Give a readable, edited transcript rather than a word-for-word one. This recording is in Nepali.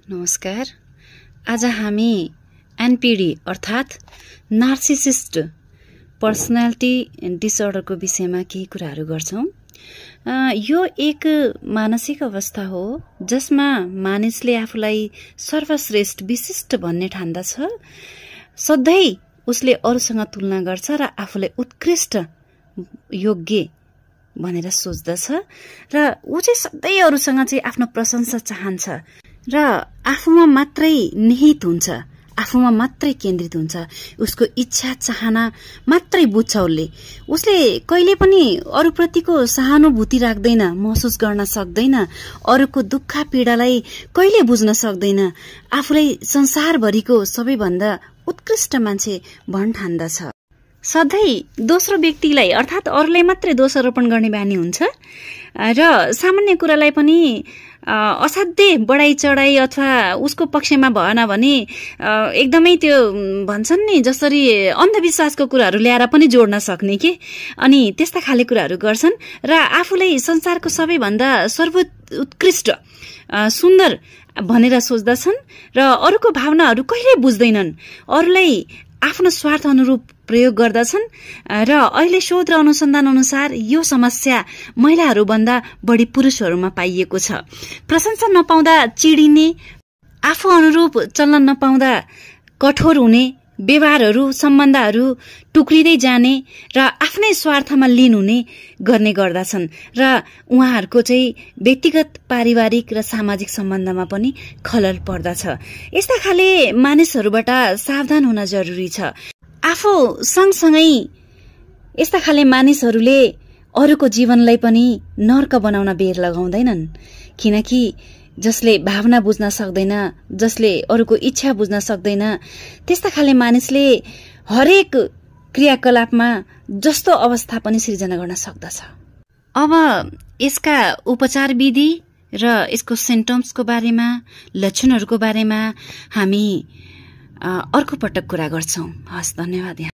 नमस्कार। आज हामी एनपीडी अर्थात् नार्सिसिस्ट पर्सनालिटी डिसअर्डरको विषयमा केही कुराहरू गर्छौं। यो एक मानसिक अवस्था हो जसमा मानिसले आफूलाई सर्वश्रेष्ठ विशिष्ट भन्ने ठान्दछ। सधैं उसले अरूसँग तुलना गर्छ र आफूलाई उत्कृष्ट योग्य भनेर सोच्दछ र ऊ चाहिँ सधैं अरूसँग चाहिँ आफ्नो प्रशंसा चाहन्छ र आफूमा मात्रै निहित हुन्छ, आफूमा मात्रै केन्द्रित हुन्छ। उसको इच्छा चाहना मात्रै बुझ्छ। उसले कहिले पनि अरूप्रतिको सहानुभूति राख्दैन, महसुस गर्न सक्दैन, अरूको दुःख पीडालाई कहिले बुझ्न सक्दैन। आफूलाई संसारभरिको सबैभन्दा उत्कृष्ट मान्छे भन्न ठान्दछ। सधैं दोस्रो व्यक्तिलाई अर्थात् अरूलाई मात्रै दोषारोपण गर्ने बानी हुन्छ र सामान्य कुरालाई पनि असाध्यै बढाई चढाई अथवा उसको पक्षमा भएन भने एकदमै त्यो भन्छन् नि जसरी अन्धविश्वासको कुराहरू ल्याएर पनि जोड्न सक्ने के, अनि त्यस्ता खाले कुराहरू गर्छन् र आफूलाई संसारको सबैभन्दा सर्वोत्कृष्ट सुन्दर भनेर सोच्दछन् र अरूको भावनाहरू कहिल्यै बुझ्दैनन्। अरूलाई आफ्नो स्वार्थ अनुरूप प्रयोग गर्दछन् र अहिले शोध र अनुसन्धान अनुसार यो समस्या महिलाहरू भन्दा बढी पुरुषहरूमा पाइएको छ। प्रशंसा नपाउँदा चिडिने, आफू अनुरूप चल्न नपाउँदा कठोर हुने, व्यवहारहरू सम्बन्धहरू टुक्रिँदै जाने र आफ्नै स्वार्थमा लीन हुने गर्ने गर्दछन् र उहाँहरूको चाहिँ व्यक्तिगत, पारिवारिक र सामाजिक सम्बन्धमा पनि खलल पर्दछ। यस्ता खाले मानिसहरूबाट सावधान हुन जरुरी छ। आफू सँगसँगै यस्ता खाले मानिसहरूले अरूको जीवनलाई पनि नर्क बनाउन बेर लगाउँदैनन्, किनकि जसले भावना बुझ्न सक्दैन, जसले अरूको इच्छा बुझ्न सक्दैन, त्यस्ता खाले मानिसले हरेक क्रियाकलापमा जस्तो अवस्था पनि सिर्जना गर्न सक्दछ। अब यसका उपचार विधि र यसको सिम्पटम्सको बारेमा, लक्षणहरूको बारेमा हामी अर्को पटक कुरा गर्छौं। हस्, धन्यवाद।